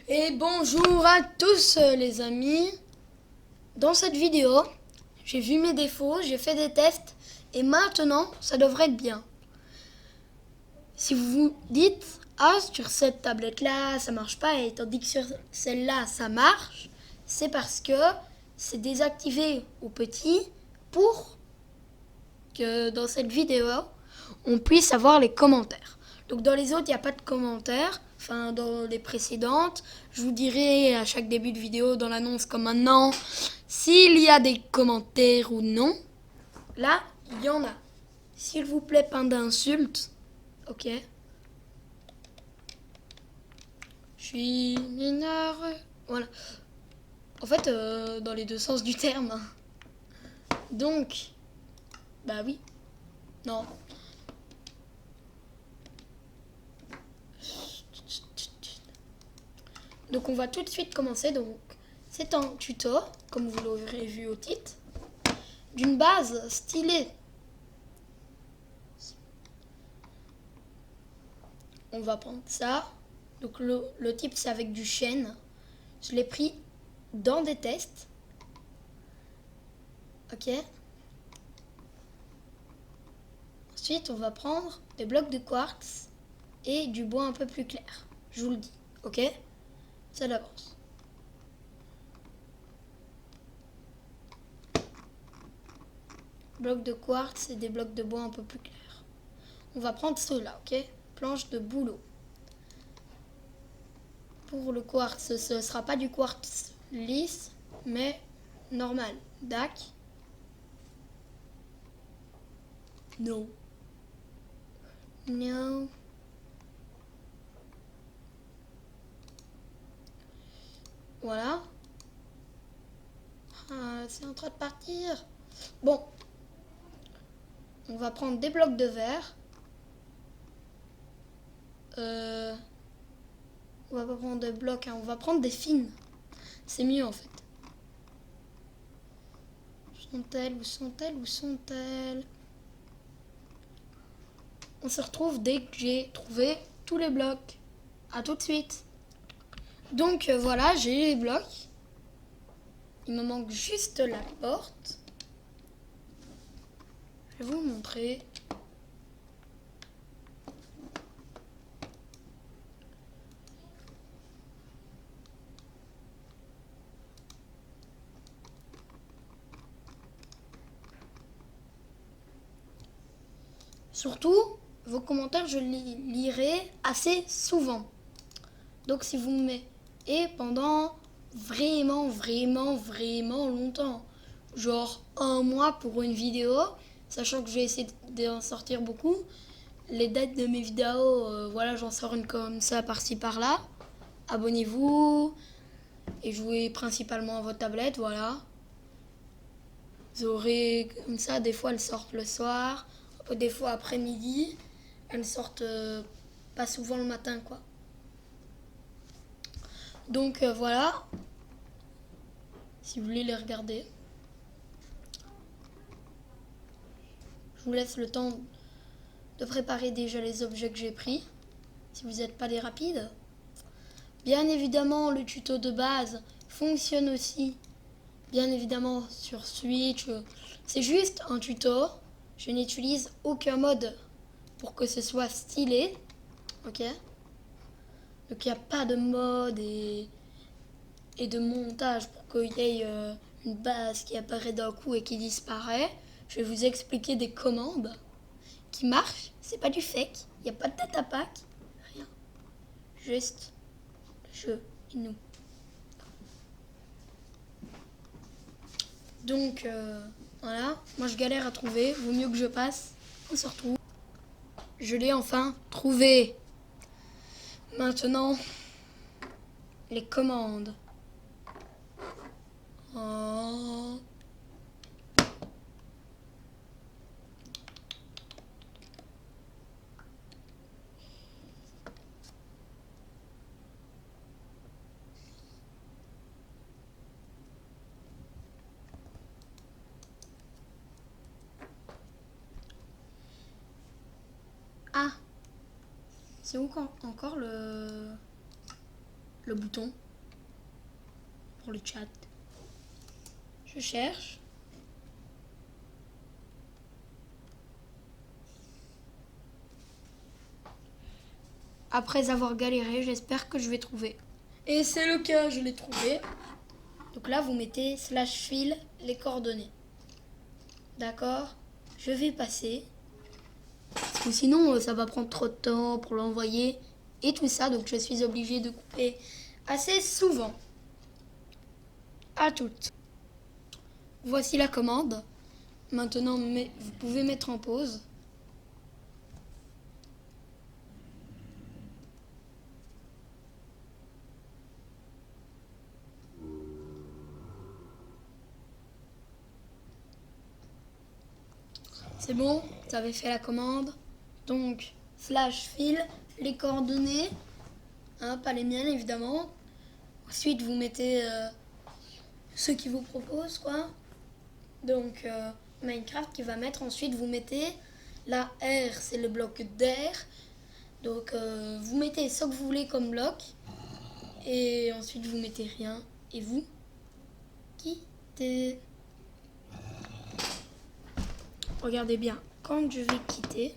Et bonjour à tous les amis. Dans cette vidéo, j'ai vu mes défauts, j'ai fait des tests et maintenant ça devrait être bien. Si vous vous dites ah sur cette tablette là ça marche pas et tandis que sur celle-là ça marche, c'est parce que c'est désactivé au petit pour que dans cette vidéo on puisse avoir les commentaires. Donc dans les autres il n'y a pas de commentaires. Enfin, dans les précédentes, je vous dirai à chaque début de vidéo dans l'annonce comme maintenant s'il y a des commentaires ou non. Là, il y en a. S'il vous plaît, pas d'insultes. Ok. Je suis mineur. Voilà. En fait, dans les deux sens du terme. Donc, bah oui. Non. Donc on va tout de suite commencer. Donc c'est un tuto, comme vous l'aurez vu au titre, d'une base stylée. On va prendre ça. Donc le type c'est avec du chêne. Je l'ai pris dans des tests. Ok. Ensuite on va prendre des blocs de quartz et du bois un peu plus clair. Je vous le dis. Ok. Ça d'avance. Blocs de quartz et des blocs de bois un peu plus clairs. On va prendre ceux-là, ok. Planche de bouleau. Pour le quartz, ce ne sera pas du quartz lisse, mais normal. DAC. Non. Non. Voilà. Ah, c'est en train de partir. Bon. On va prendre des blocs de verre. On va pas prendre des blocs, hein. On va prendre des fines. C'est mieux en fait. Sont-elles? Où sont-elles? Où sont-elles? On se retrouve dès que j'ai trouvé tous les blocs. A tout de suite. Donc voilà, j'ai les blocs. Il me manque juste la porte. Je vais vous montrer. Surtout, vos commentaires, je les lirai assez souvent. Donc si vous me mettez pendant vraiment longtemps, genre un mois pour une vidéo, sachant que je vais essayer d'en sortir beaucoup, les dates de mes vidéos, voilà, j'en sors une comme ça par-ci par-là. Abonnez-vous et jouez principalement à votre tablette, voilà. Vous aurez comme ça, des fois elles sortent le soir, des fois après-midi, elles sortent pas souvent le matin, quoi. Donc voilà, si vous voulez les regarder. Je vous laisse le temps de préparer déjà les objets que j'ai pris, si vous n'êtes pas des rapides. Bien évidemment, le tuto de base fonctionne aussi, bien évidemment, sur Switch. C'est juste un tuto. Je n'utilise aucun mode pour que ce soit stylé. Ok. Donc il n'y a pas de mode et de montage pour qu'il y ait une base qui apparaît d'un coup et qui disparaît. Je vais vous expliquer des commandes qui marchent. C'est pas du fake. Il n'y a pas de data pack. Rien. Juste je et nous. Donc voilà. Moi je galère à trouver. Vaut mieux que je passe. On se retrouve. Je l'ai enfin trouvé. Maintenant, les commandes. Oh. Ah, c'est où encore le... le bouton pour le chat. Je cherche. Après avoir galéré, j'espère que je vais trouver. Et c'est le cas, je l'ai trouvé. Donc là, vous mettez /file les coordonnées. D'accord? Je vais passer. Parce que sinon, ça va prendre trop de temps pour l'envoyer et tout ça. Donc je suis obligée de couper assez souvent. À toutes. Voici la commande. Maintenant, vous pouvez mettre en pause. C'est bon, vous avez fait la commande. Donc, /file les coordonnées. Hein, pas les miennes, évidemment. Ensuite, vous mettez ceux qui vous proposent, quoi. Donc, Minecraft qui va mettre. Ensuite, vous mettez la R, c'est le bloc d'air. Donc, vous mettez ce que vous voulez comme bloc. Et ensuite, vous mettez rien. Et vous quittez. Regardez bien, quand je vais quitter,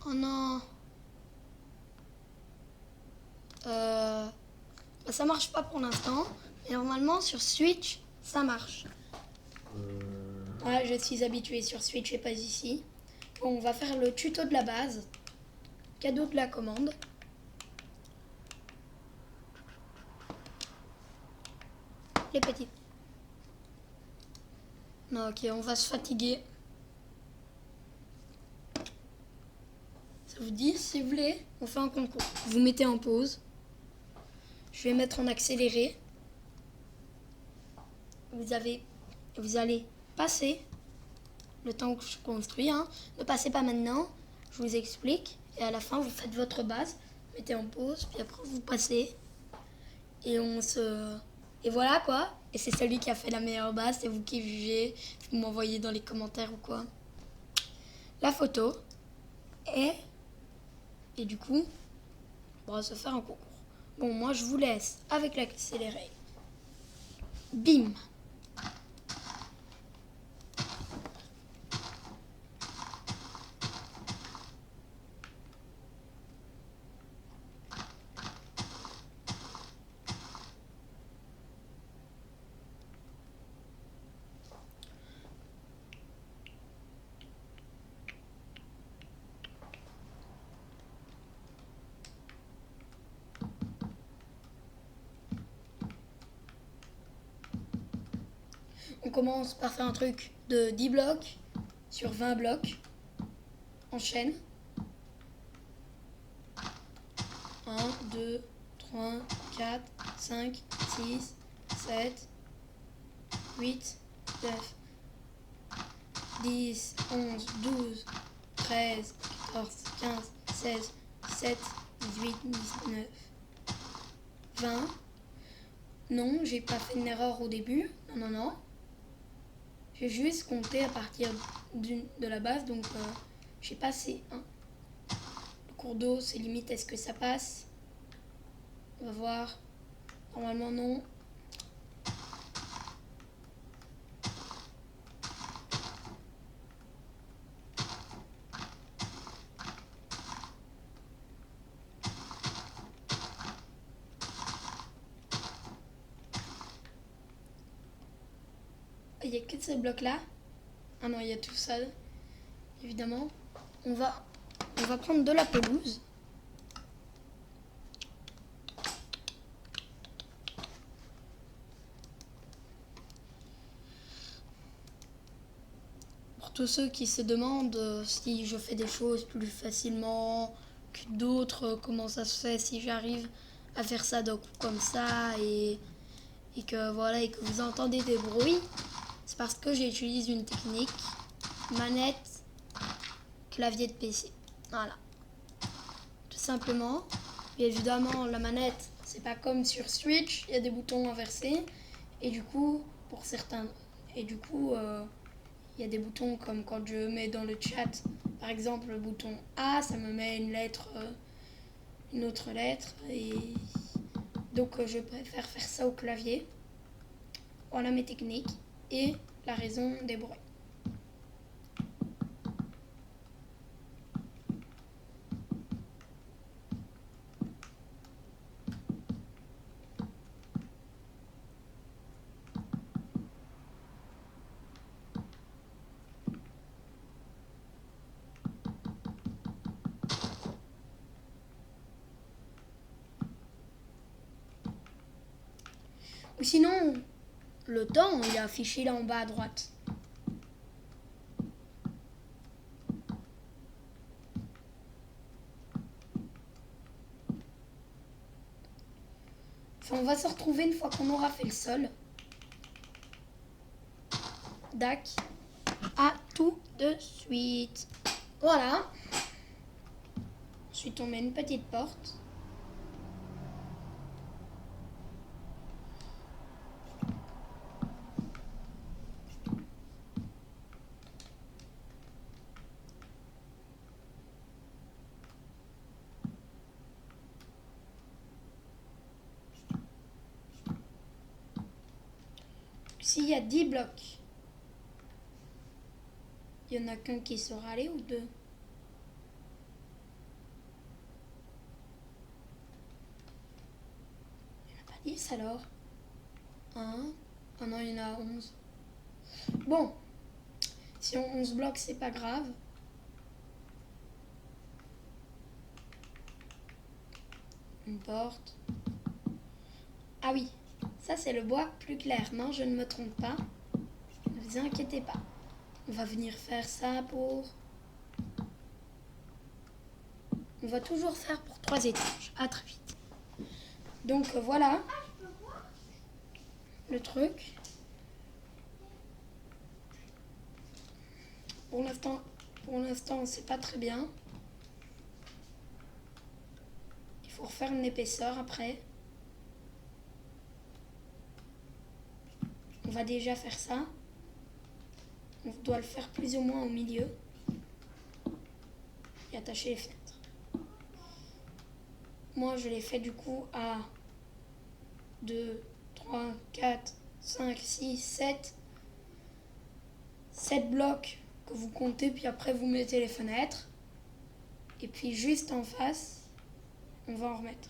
oh non, ça marche pas pour l'instant, mais normalement sur Switch, ça marche. Ah, je suis habituée sur Switch et pas ici. Bon, on va faire le tuto de la base, cadeau de la commande. Les petits. Non, ok, on va se fatiguer. Ça vous dit, si vous voulez, on fait un concours. Vous mettez en pause. Je vais mettre en accéléré. Vous allez passer le temps que je construis. Hein. Ne passez pas maintenant. Je vous explique. Et à la fin, vous faites votre base. Mettez en pause. Puis après, vous passez. Et et voilà quoi. Et c'est celui qui a fait la meilleure base. C'est vous qui jugez. Vous m'envoyez dans les commentaires ou quoi. La photo. Et du coup, on va se faire un concours. Bon, moi, je vous laisse avec l'accéléré. Bim! On commence par faire un truc de 10 blocs sur 20 blocs. Enchaîne. 1, 2, 3, 4, 5, 6, 7, 8, 9, 10, 11, 12, 13, 14, 15, 16, 17, 18, 19, 20. Non, j'ai pas fait une erreur au début. Non, non, non. J'ai juste compté à partir de la base, donc j'ai passé 1. Le cours d'eau, c'est limite, est-ce que ça passe? On va voir. Normalement, non. Il n'y a que ces blocs-là. Ah non, il y a tout ça, évidemment. On va prendre de la pelouse. Pour tous ceux qui se demandent si je fais des choses plus facilement que d'autres, comment ça se fait, si j'arrive à faire ça d'un coup comme ça et que voilà, et que vous entendez des bruits, c'est parce que j'utilise une technique manette clavier de PC. Voilà. Tout simplement. Et évidemment, la manette, c'est pas comme sur Switch, il y a des boutons inversés. Et du coup, pour certains... Et du coup, il y a des boutons comme quand je mets dans le chat, par exemple, le bouton A, ça me met une lettre, une autre lettre. Et donc, je préfère faire ça au clavier. Voilà mes techniques et la raison des bruits. Ou sinon, le temps, il est affiché là en bas à droite. Enfin, on va se retrouver une fois qu'on aura fait le sol. Dac. À tout de suite. Voilà. Ensuite, on met une petite porte. S'il y a 10 blocs, il n'y en a qu'un qui sera allé ou deux? Il n'y en a pas 10 alors? Ah non, il y en a 11. Bon, si on 11 blocs, c'est pas grave. Une porte. Ah oui, ça c'est le bois plus clair. Non, je ne me trompe pas. Ne vous inquiétez pas. On va venir faire ça pour... On va toujours faire pour 3 étages. À très vite. Donc voilà le truc. Pour l'instant, c'est pas très bien. Il faut refaire une épaisseur après. On va déjà faire ça. On doit le faire plus ou moins au milieu. Et attacher les fenêtres. Moi, je l'ai fait du coup à 2, 3, 4, 5, 6, 7. 7 blocs que vous comptez, puis après vous mettez les fenêtres. Et puis juste en face, on va en remettre.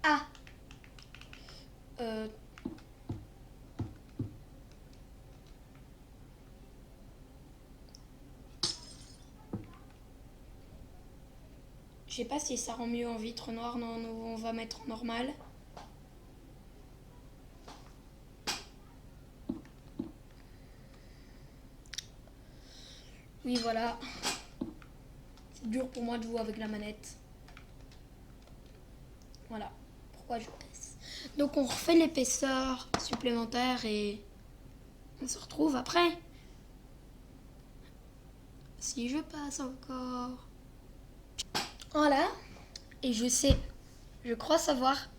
Ah Je sais pas si ça rend mieux en vitre noire. Non, on va mettre en normal. Oui, voilà. C'est dur pour moi de jouer avec la manette. Voilà pourquoi je baisse. Donc on refait l'épaisseur supplémentaire et on se retrouve après. Si je passe encore. Voilà. Et je crois savoir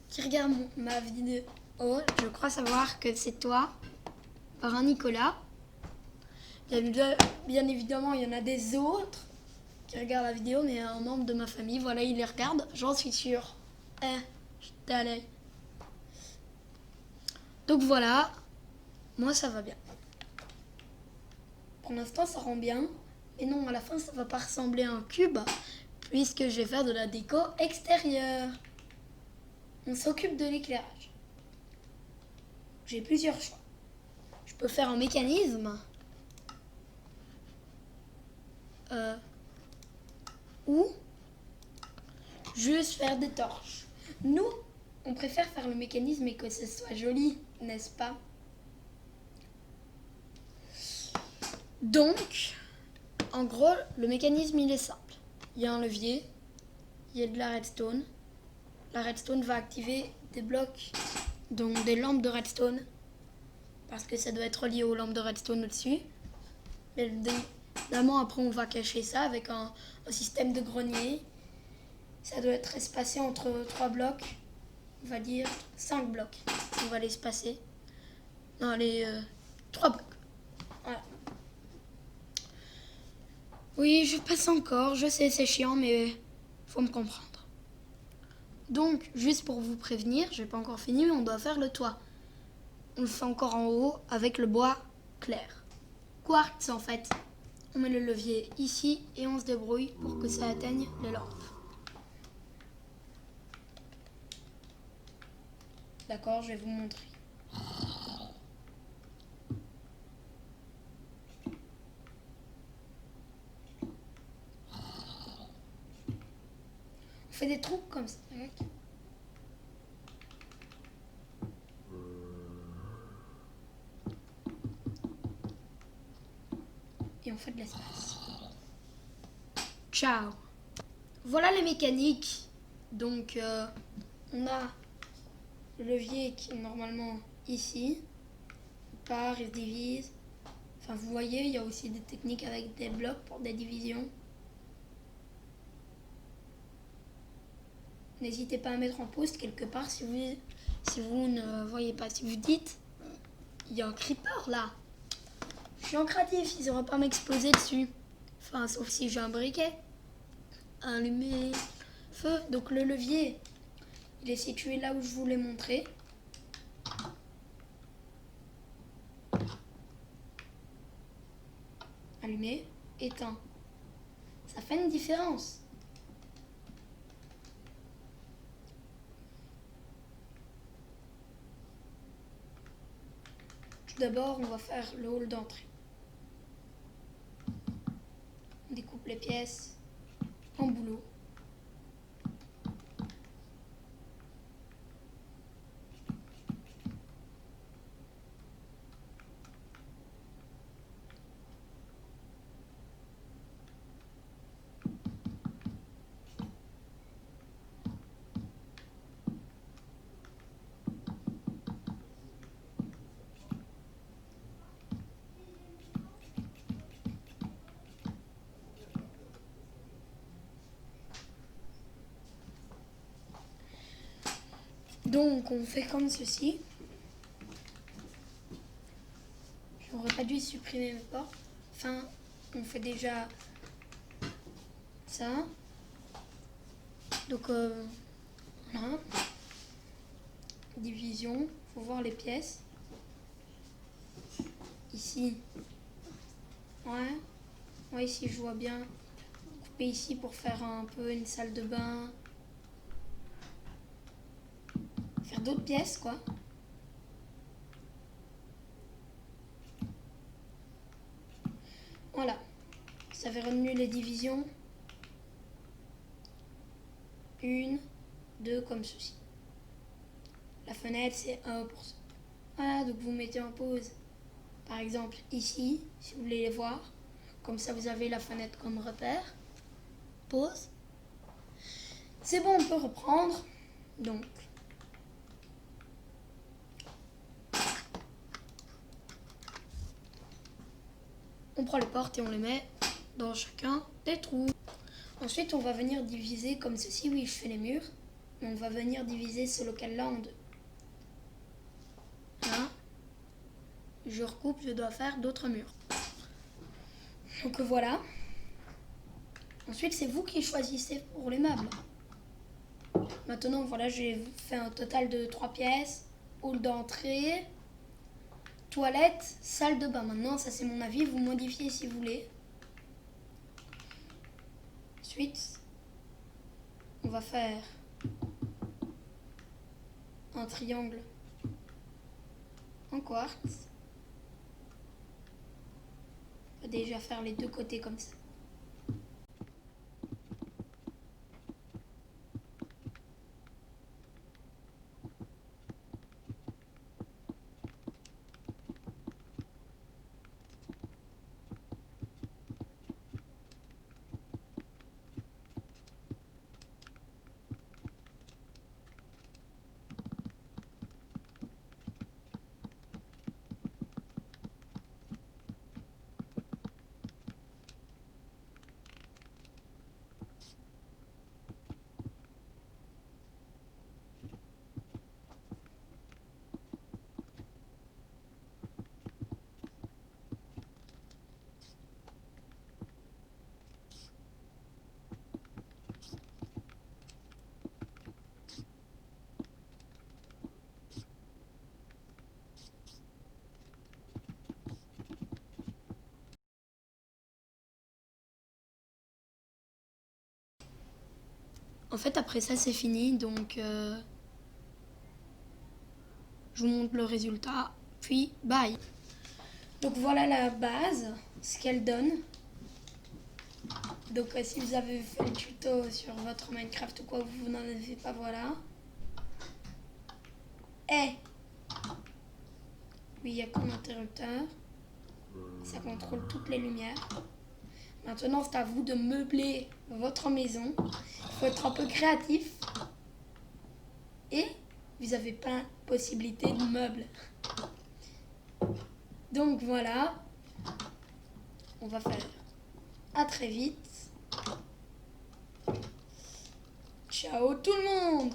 qui regarde ma vidéo. Oh, je crois savoir que c'est toi, par un Nicolas. Bien évidemment, il y en a des autres qui regardent la vidéo, mais un membre de ma famille, voilà, il les regarde, j'en suis sûre. J'étais à l'œil. Donc voilà, moi ça va bien. Pour l'instant, ça rend bien. Mais non, à la fin, ça va pas ressembler à un cube, puisque je vais faire de la déco extérieure. On s'occupe de l'éclairage. J'ai plusieurs choix. Je peux faire un mécanisme. Ou juste faire des torches. Nous, on préfère faire le mécanisme et que ce soit joli, n'est-ce pas? Donc, En gros, le mécanisme il est simple. Il y a un levier, il y a de la redstone. La redstone va activer des blocs, donc des lampes de redstone, parce que ça doit être relié aux lampes de redstone au-dessus. Mais évidemment, après, on va cacher ça avec un système de grenier. Ça doit être espacé entre 3 blocs, on va dire 5 blocs. On va l'espacer. Non, les 3 blocs. Voilà. Oui, je passe encore, je sais, c'est chiant, mais faut me comprendre. Donc, juste pour vous prévenir, j'ai pas encore fini, mais on doit faire le toit. On le fait encore en haut avec le bois clair. Quartz en fait. On met le levier ici et on se débrouille pour que ça atteigne les lampes. D'accord, je vais vous montrer. On fait des trous comme ça. Et on fait de l'espace. Ciao. Voilà les mécaniques. Donc on a le levier qui est normalement ici. Il part, il se divise. Enfin vous voyez, il y a aussi des techniques avec des blocs pour des divisions. N'hésitez pas à mettre en pause quelque part si vous ne voyez pas. Si vous dites, il y a un creeper là. Je suis en cratif, ils n'auront pas à m'exploser dessus. Enfin, sauf si j'ai un briquet. Allumer feu. Donc le levier, il est situé là où je vous l'ai montré. Allumer, éteint. Ça fait une différence. Tout d'abord, on va faire le hall d'entrée. On découpe les pièces en bouleau. Donc on fait comme ceci. J'aurais pas dû supprimer mes portes. Enfin, on fait déjà ça. Donc voilà. Division, faut voir les pièces. Ici. Ouais. Ouais, ici je vois bien. Couper ici pour faire un peu une salle de bain. Faire d'autres pièces quoi. Voilà. Ça fait retenu les divisions. 1, 2 comme ceci. La fenêtre c'est 1%. Voilà, donc vous mettez en pause. Par exemple ici, si vous voulez les voir. Comme ça vous avez la fenêtre comme repère. Pause. C'est bon, on peut reprendre. Donc. On prend les portes et on les met dans chacun des trous. Ensuite, on va venir diviser comme ceci. Oui, je fais les murs. Mais on va venir diviser ce local-là en 2. Là. Je recoupe, je dois faire d'autres murs. Donc voilà. Ensuite, c'est vous qui choisissez pour les meubles. Maintenant, voilà, j'ai fait un total de 3 pièces. Hall d'entrée, toilette, salle de bain. Maintenant, ça c'est mon avis, vous modifiez si vous voulez. Ensuite, on va faire un triangle en quartz. On va déjà faire les deux côtés comme ça. En fait, après ça, c'est fini. Donc, je vous montre le résultat. Puis, bye. Donc, voilà la base, ce qu'elle donne. Donc, si vous avez fait le tuto sur votre Minecraft ou quoi, vous n'en avez pas, voilà. Et, oui, il y a comme interrupteur. Ça contrôle toutes les lumières. Maintenant, c'est à vous de meubler votre maison. Il faut être un peu créatif. Et vous avez plein de possibilités de meubles. Donc voilà. On va faire à très vite. Ciao tout le monde!